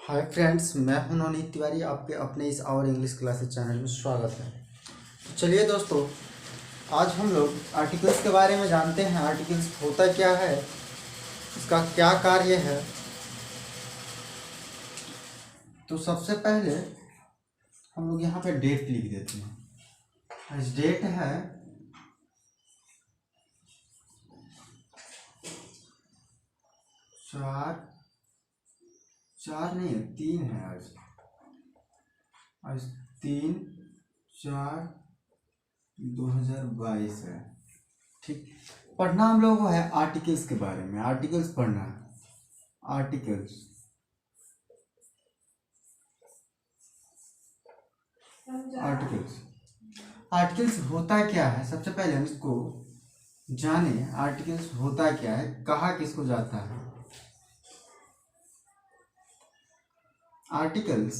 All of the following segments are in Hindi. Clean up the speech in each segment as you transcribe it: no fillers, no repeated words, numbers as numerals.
हाय फ्रेंड्स, मैं हूं नवनीत तिवारी। आपके अपने इस आवर इंग्लिश क्लासेस चैनल में स्वागत है। तो चलिए दोस्तों, आज हम लोग आर्टिकल्स के बारे में जानते हैं। आर्टिकल्स होता क्या है, इसका क्या कार्य है। तो सबसे पहले हम लोग यहाँ पे डेट लिख देते हैं। आज डेट है 3 है। आज 3/4/2022 है। ठीक। पढ़ना हम लोगों को है आर्टिकल्स के बारे में। आर्टिकल्स पढ़ना है। आर्टिकल्स आर्टिकल्स आर्टिकल्स होता क्या है, सबसे पहले हम इसको जाने। आर्टिकल्स होता क्या है, कहा किसको जाता है। आर्टिकल्स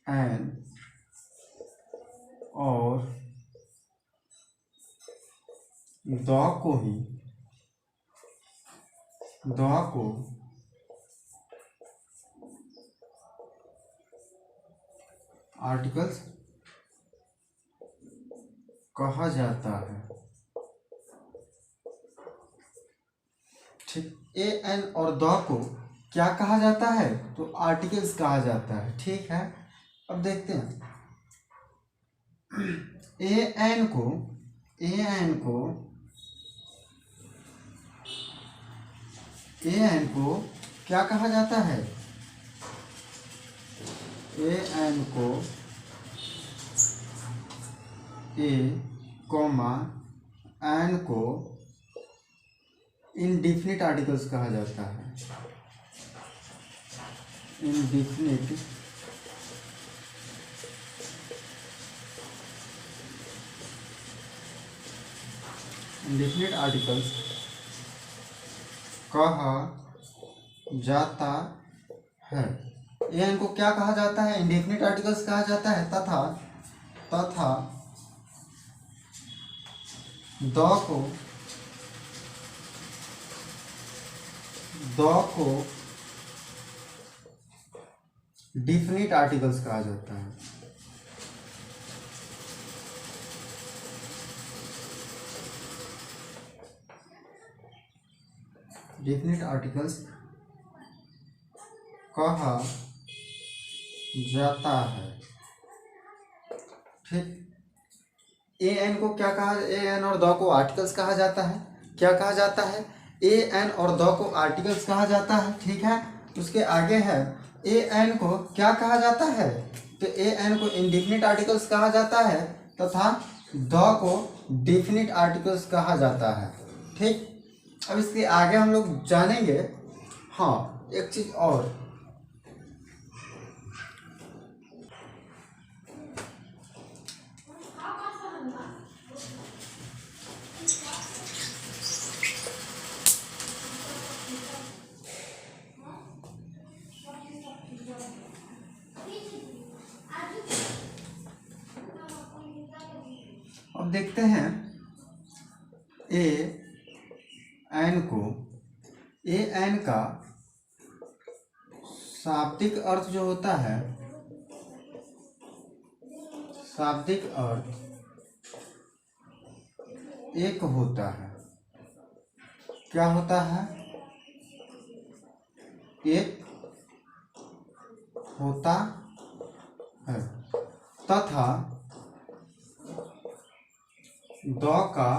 एन और द को आर्टिकल्स कहा जाता है। ठीक। ए एन और द को क्या कहा जाता है, तो आर्टिकल्स कहा जाता है। ठीक है, अब देखते हैं। ए एन को क्या कहा जाता है। ए एन को एन को इनडिफिनिट आर्टिकल्स कहा जाता है। इनडिफिनिट आर्टिकल्स कहा जाता है। एन को क्या कहा जाता है, इंडेफिनिट आर्टिकल्स कहा जाता है। तथा द को डिफिनिट आर्टिकल्स कहा जाता है। डिफिनिट आर्टिकल्स कहा जाता है। ठीक। ए एन को क्या कहा, ए एन और द को आर्टिकल्स कहा जाता है। क्या कहा जाता है, ए एन और द को आर्टिकल्स कहा जाता है। ठीक है, उसके आगे है ए एन को क्या कहा जाता है, तो ए एन को इनडिफिनिट आर्टिकल्स कहा जाता है तथा द को डिफिनिट आर्टिकल्स कहा जाता है। ठीक। अब इसके आगे हम लोग जानेंगे। हाँ, एक चीज और, अब देखते हैं ए एन का शाब्दिक अर्थ जो होता है, शाब्दिक अर्थ एक होता है। क्या होता है, एक होता है तथा द का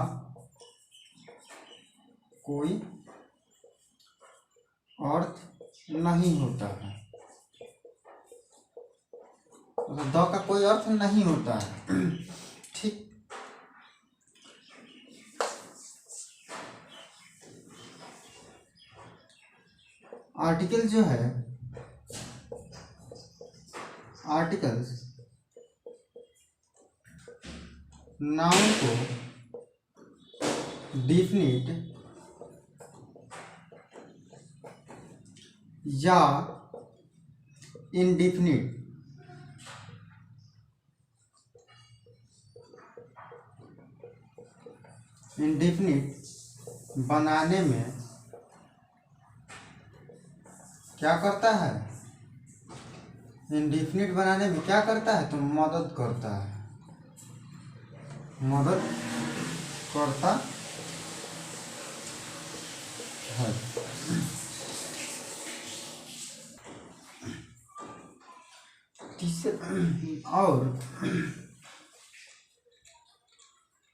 कोई अर्थ नहीं होता है। द का कोई अर्थ नहीं होता है। ठीक। आर्टिकल जो है, आर्टिकल्स नाउन को डिफिनिट या इनडिफिनिट बनाने में क्या करता है, इंडिफिनिट बनाने में क्या करता है, तो मदद करता है, मदद करता है। और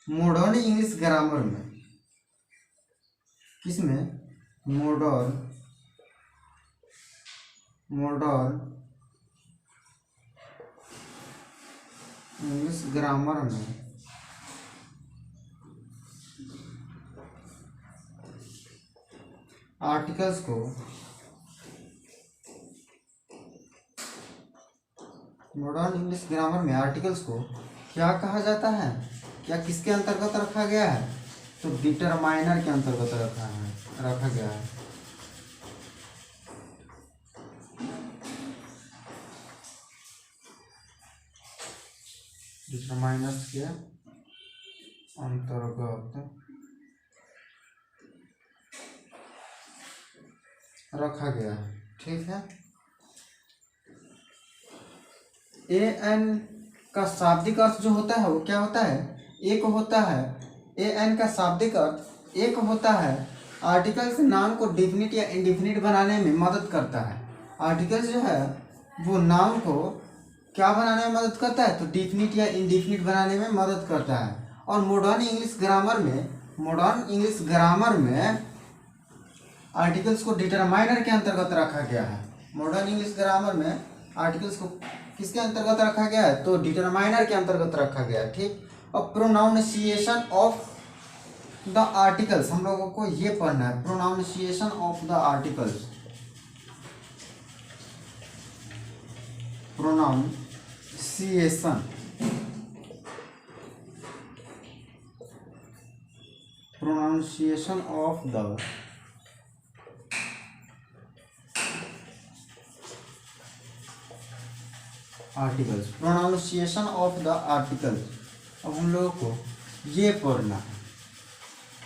मॉडर्न इंग्लिश ग्रामर में, किसमें, मॉडर्न इंग्लिश ग्रामर में आर्टिकल्स को क्या कहा जाता है, क्या किसके अंतर्गत रखा गया है, तो डिटरमाइनर के अंतर्गत रखा गया है। डिटरमाइनर्स के अंतर्गत रखा गया है। ठीक है। ए एन का शाब्दिक अर्थ जो होता है वो क्या होता है, एक होता है। ए एन का शाब्दिक अर्थ एक होता है। आर्टिकल्स नाउन को डिफिनिट या इंडिफिनिट बनाने में मदद करता है। आर्टिकल्स जो है वो नाउन को क्या बनाने में मदद करता है, तो डिफिनिट या इंडिफिनिट बनाने में मदद करता है। और मॉडर्न इंग्लिश ग्रामर में आर्टिकल्स को डिटरमाइनर के अंतर्गत रखा गया है। मॉडर्न इंग्लिश ग्रामर में आर्टिकल्स को किसके अंतर्गत रखा गया है, तो डिटरमाइनर के अंतर्गत रखा गया है। ठीक। और प्रोनाउंसिएशन ऑफ द आर्टिकल्स, हम लोगों को ये पढ़ना है, pronunciation of the articles. Pronunciation of the articles, pronunciation of the articles. अब हम लोगों को ये पढ़ना है,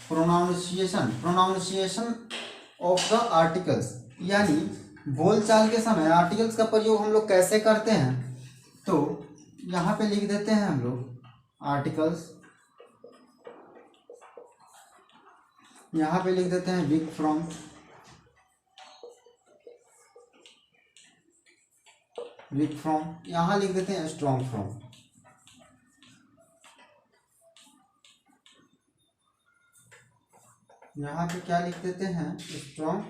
प्रोनाउंसिएशन ऑफ द आर्टिकल्स, यानी बोलचाल के समय आर्टिकल्स का प्रयोग हम लोग कैसे करते हैं। तो यहाँ पे लिख देते हैं हम लोग आर्टिकल्स, यहाँ पे लिख देते हैं वीक फ्रॉम, यहाँ लिख देते हैं स्ट्रॉन्ग फ्रॉम। यहाँ पे क्या लिख देते हैं, स्ट्रॉन्ग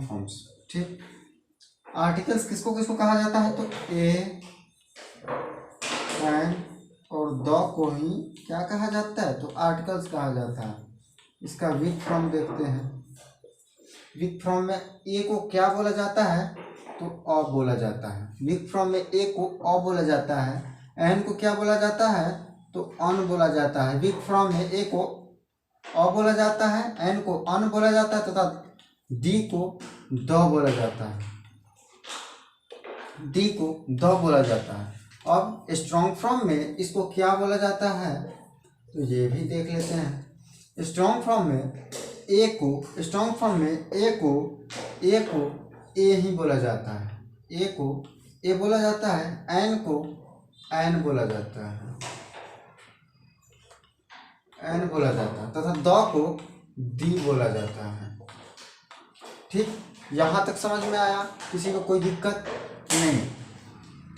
फॉर्म्स। ठीक। आर्टिकल्स किसको किसको कहा जाता है, तो ए एन और द को ही क्या कहा जाता है, तो आर्टिकल्स कहा जाता है। इसका वीक फ्रॉम देखते हैं। वीक फ्रॉम में ए को क्या बोला जाता है, तो अ बोला जाता है। वीक फ्रॉम में ए को अ बोला जाता है। एन को क्या बोला जाता है, तो अन बोला जाता है। वीक फ्रॉम में ए को अ बोला जाता है, एन को अन बोला जाता है तथा दी को द बोला जाता है। दी को द बोला जाता है। अब स्ट्रॉन्ग फ्रॉम में इसको क्या बोला जाता है, तो ये भी देख लेते हैं। स्ट्रॉन्ग फ्रॉम में ए को ए ही बोला जाता है। ए को ए बोला जाता है, एन को एन बोला जाता है, एन बोला जाता है तथा द को दी बोला जाता है। ठीक। यहाँ तक समझ में आया, किसी को कोई दिक्कत नहीं।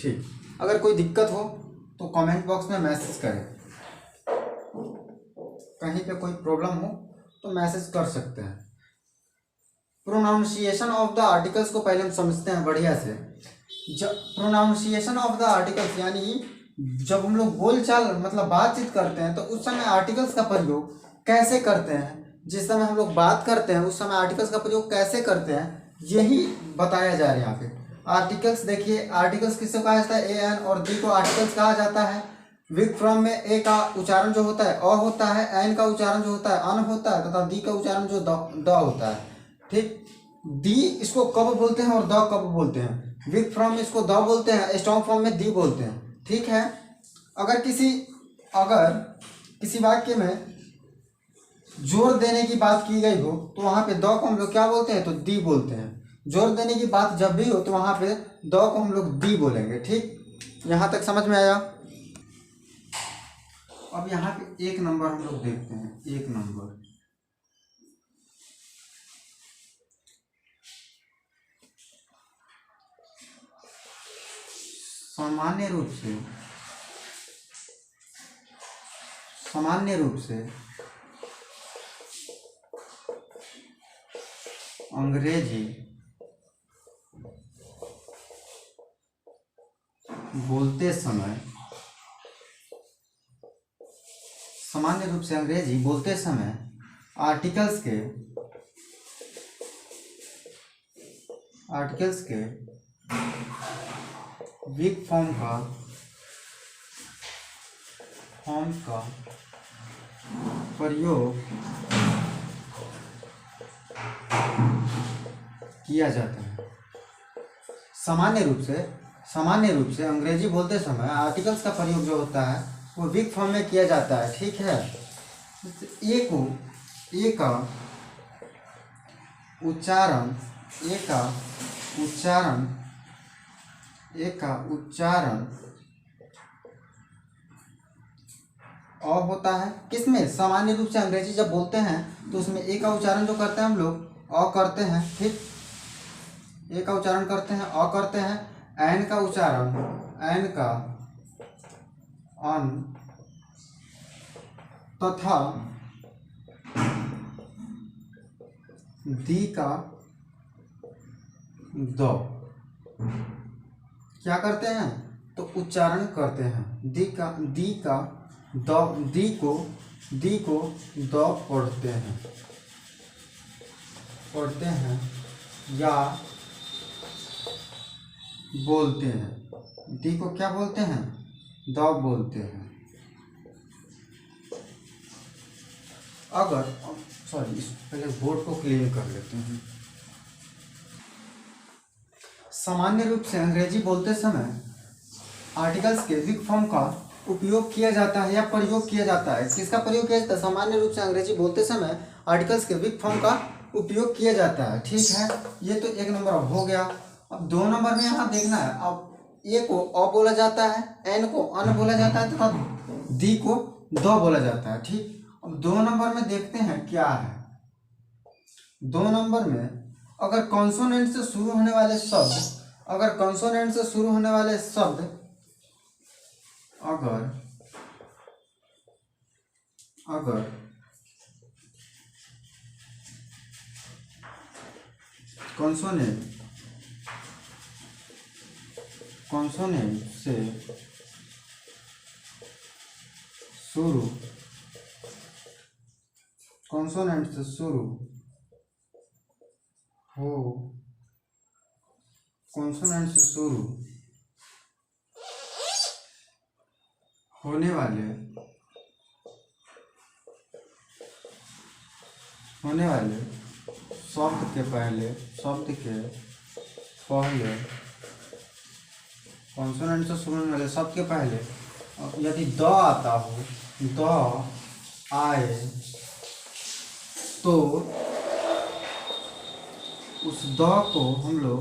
ठीक। अगर कोई दिक्कत हो तो कमेंट बॉक्स में मैसेज करें, कहीं पे कोई प्रॉब्लम हो तो मैसेज कर सकते हैं। प्रोनाउंसिएशन ऑफ द आर्टिकल्स को पहले हम समझते हैं बढ़िया से। जब प्रोनाउंसिएशन ऑफ द आर्टिकल्स यानी जब हम लोग बोलचाल मतलब बातचीत करते हैं तो उस समय आर्टिकल्स का प्रयोग कैसे करते हैं। जिस समय हम लोग बात करते हैं उस समय आर्टिकल्स का प्रयोग कैसे करते हैं, यही बताया जा रहा है यहाँ पे। आर्टिकल्स देखिए, आर्टिकल्स किसको कहा जाता है, ए एन और दी को आर्टिकल्स कहा जाता है। वीक फ्रॉम में ए का उच्चारण जो होता है अ होता है, एन का उच्चारण जो होता है अन होता है तथा दी का उच्चारण जो द होता है। ठीक। दी इसको कब बोलते हैं और द कब बोलते हैं। वीक फ्रॉम में इसको द बोलते हैं, स्ट्रॉन्ग फ्रॉम में दी बोलते हैं। ठीक है। अगर किसी वाक्य में जोर देने की बात की गई हो तो वहाँ पे द को हम लोग क्या बोलते हैं, तो दी बोलते हैं। जोर देने की बात जब भी हो तो वहाँ पे द को हम लोग दी बोलेंगे। ठीक, यहाँ तक समझ में आया। अब यहाँ पे एक नंबर हम लोग देखते हैं, एक नंबर। सामान्य रूप से अंग्रेजी बोलते समय, सामान्य रूप से अंग्रेजी बोलते समय आर्टिकल्स के वीक फॉर्म का प्रयोग किया जाता है। सामान्य रूप से अंग्रेजी बोलते समय आर्टिकल्स का प्रयोग जो होता है वो वीक फॉर्म में किया जाता है। ठीक है, ए का उच्चारण अ होता है। किसमें? सामान्य रूप से अंग्रेजी जब बोलते हैं तो उसमें ए का उच्चारण जो करते हैं हम लोग अ करते हैं। ठीक, ए का उच्चारण करते हैं, अ करते हैं। एन का उच्चारण एन का अन तथा दी का द क्या करते हैं, तो उच्चारण करते हैं। दी का द, दी को द पढ़ते हैं या बोलते हैं। दी को क्या बोलते हैं, द बोलते हैं। अगर सॉरी, पहले बोर्ड को क्लीन कर लेते हैं। सामान्य रूप से अंग्रेजी बोलते समय आर्टिकल्स के वीक फॉर्म का उपयोग किया जाता है या प्रयोग किया जाता है। किसका प्रयोग किया जाता है? सामान्य रूप से अंग्रेजी बोलते समय आर्टिकल्स के वीक फॉर्म का उपयोग किया जाता है। ठीक है, ये तो एक नंबर हो गया। अब 2 नंबर में यहाँ देखना है। अब ए को अ बोला जाता है, एन को अन बोला जाता है तथा दी को द बोला जाता है। ठीक, अब 2 नंबर में देखते हैं क्या है। 2 नंबर में अगर कॉन्सोनेंट से शुरू होने वाले शब्द अगर कॉन्सोनेंट से शुरू होने वाले शब्द के पहले कॉन्सोनेंट से शुरू होने वाले शब्द के पहले यदि द आता हो, द आए तो उस द को हम लोग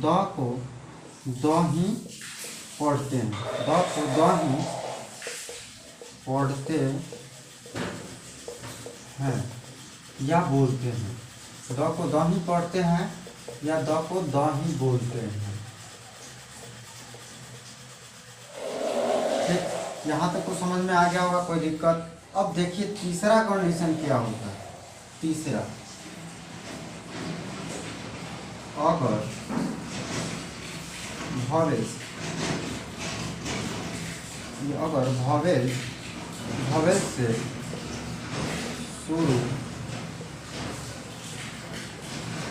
द ही पढ़ते हैं। द को द ही पढ़ते हैं या बोलते हैं। द को द ही पढ़ते हैं या द को द ही बोलते हैं। ठीक, यहाँ तक को समझ में आ गया होगा, कोई दिक्कत? अब देखिए तीसरा कंडीशन क्या होता है। तीसरा, अगर भवेल से शुरू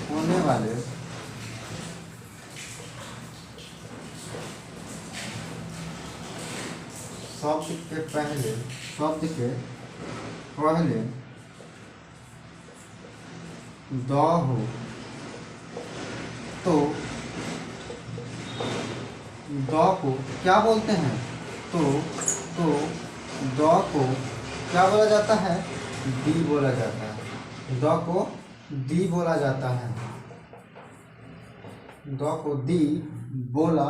होने वाले शब्द के पहले द हो तो द को क्या बोलते हैं, तो द को क्या बोला जाता है, दी बोला जाता है, द को दी बोला जाता है, द को दी बोला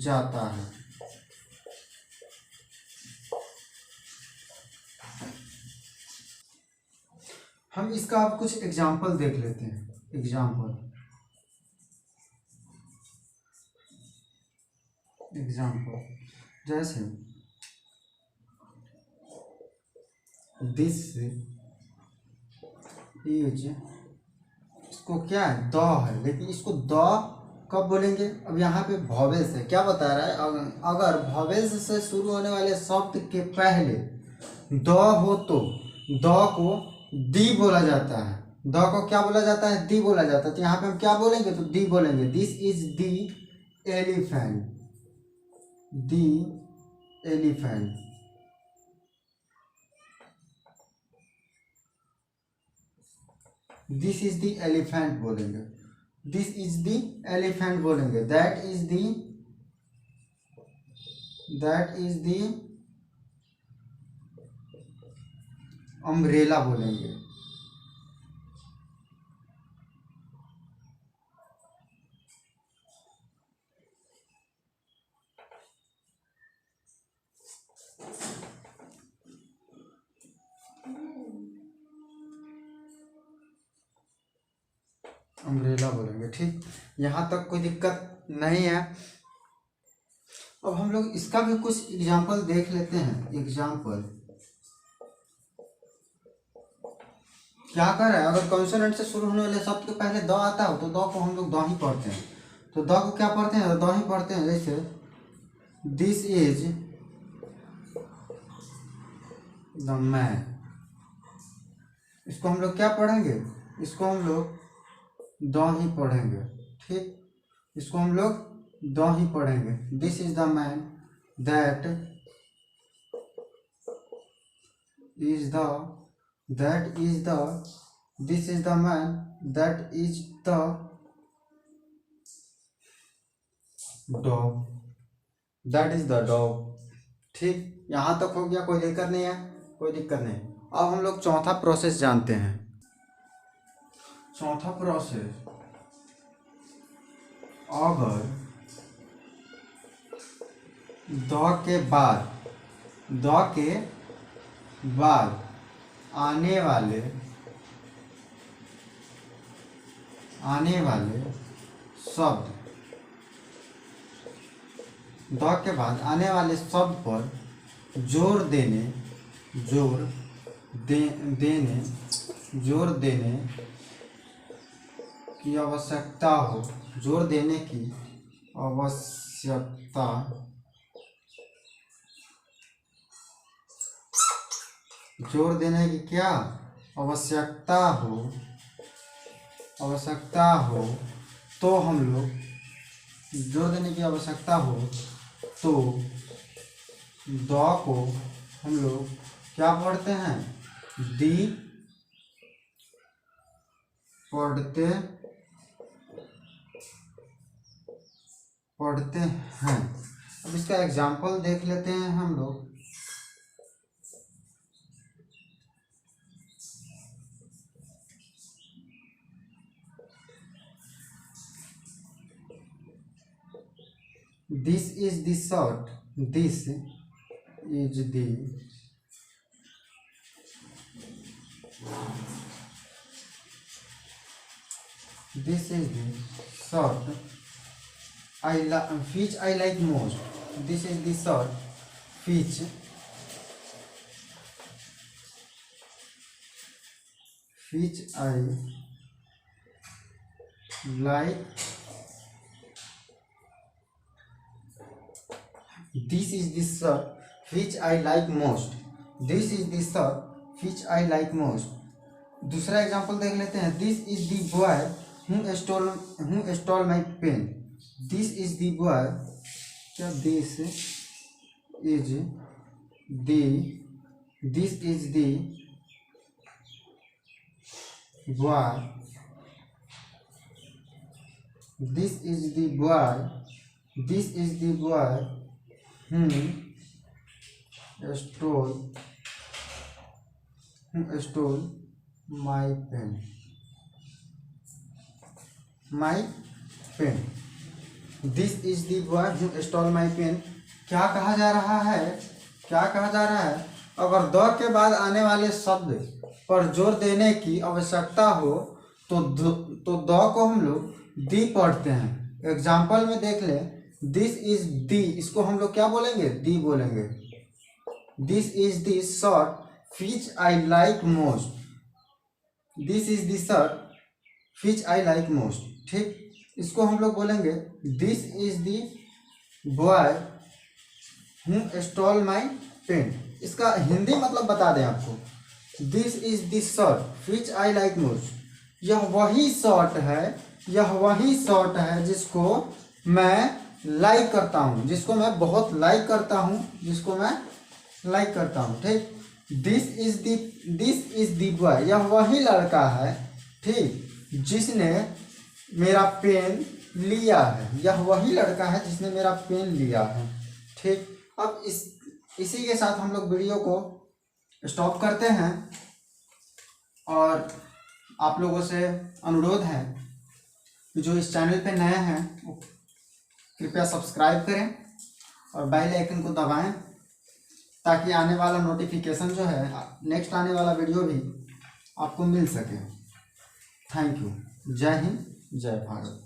जाता है। हम इसका अब कुछ एग्जाम्पल देख लेते हैं। एग्जाम्पल जैसे दिस इज, इसको क्या है, द है, लेकिन इसको द कब बोलेंगे? अब यहाँ पे वॉवेल्स है, क्या बता रहा है, अगर वॉवेल्स से शुरू होने वाले शब्द के पहले द हो तो द को दी बोला जाता है, द को क्या बोला जाता है, दी बोला जाता है। तो यहाँ पे हम क्या बोलेंगे, तो दी बोलेंगे। This is the elephant, the elephant. This is the elephant बोलेंगे, दिस इज दी एलिफेंट बोलेंगे। दैट इज दी अम्ब्रेला बोलेंगे। अम्ब्रेला बोलेंगे। ठीक, यहाँ तक कोई दिक्कत नहीं है। अब हम लोग इसका भी कुछ एग्जाम्पल देख लेते हैं। एग्जाम्पल क्या कर रहा है, अगर कॉन्सोनेंट से शुरू होने वाले शब्द के पहले द आता हो तो द को हम लोग द ही पढ़ते हैं। तो द को क्या पढ़ते हैं, द ही पढ़ते हैं। जैसे दिस इज द मैन, इसको हम लोग क्या पढ़ेंगे, इसको हम लोग द ही पढ़ेंगे। ठीक, इसको हम लोग द ही पढ़ेंगे। This is the man that is the this is the man that is the dog, that is the dog. ठीक, यहाँ तक हो गया, कोई दिक्कत नहीं है, कोई दिक्कत नहीं। अब हम लोग चौथा प्रोसेस जानते हैं। चौथा प्रोसेस, अगर द के बाद आने वाले शब्द, द के बाद आने वाले शब्द पर जोर देने की आवश्यकता हो, जोर देने की आवश्यकता जोर देने की क्या आवश्यकता हो तो हम लोग, जोर देने की आवश्यकता हो तो द को हम लोग क्या पढ़ते हैं, दी पढ़ते हैं। अब इसका एग्जाम्पल देख लेते हैं हम लोग। This is the shirt, this is the shirt which I like most. This is the shirt which I like. This is the shirt which I like most. This is the shirt which I like most. दूसरा एग्जाम्पल देख लेते हैं। This is the boy who stole my pen. This is the boy, क्या this is the boy, this is the boy who who stole my pen, my pen. This is the boy who stole my pen. क्या कहा जा रहा है, क्या कहा जा रहा है? अगर द के बाद आने वाले शब्द पर जोर देने की आवश्यकता हो तो द को हम लोग दी पढ़ते हैं। एग्जाम्पल में देख ले, दिस इज दी, इसको हम लोग क्या बोलेंगे? दी बोलेंगे। This is the shirt which I like most, this is the shirt which I like most. ठीक, इसको हम लोग बोलेंगे this is the boy who stole my pen. इसका हिंदी मतलब बता दें आपको, this is the shirt which I like most. यह वही शर्ट है, यह वही शर्ट है जिसको मैं लाइक करता हूँ, जिसको मैं बहुत लाइक करता हूँ, जिसको मैं लाइक करता हूँ। ठीक, दिस इज द बॉय, यह वही लड़का है, ठीक, जिसने मेरा पेन लिया है। यह वही लड़का है जिसने मेरा पेन लिया है। ठीक, अब इसी के साथ हम लोग वीडियो को स्टॉप करते हैं और आप लोगों से अनुरोध है कि जो इस चैनल पे नए हैं वो कृपया सब्सक्राइब करें और बेल आइकन को दबाएं ताकि आने वाला नोटिफिकेशन जो है, नेक्स्ट आने वाला वीडियो भी आपको मिल सके। Thank you. जय हिंद, जय भारत।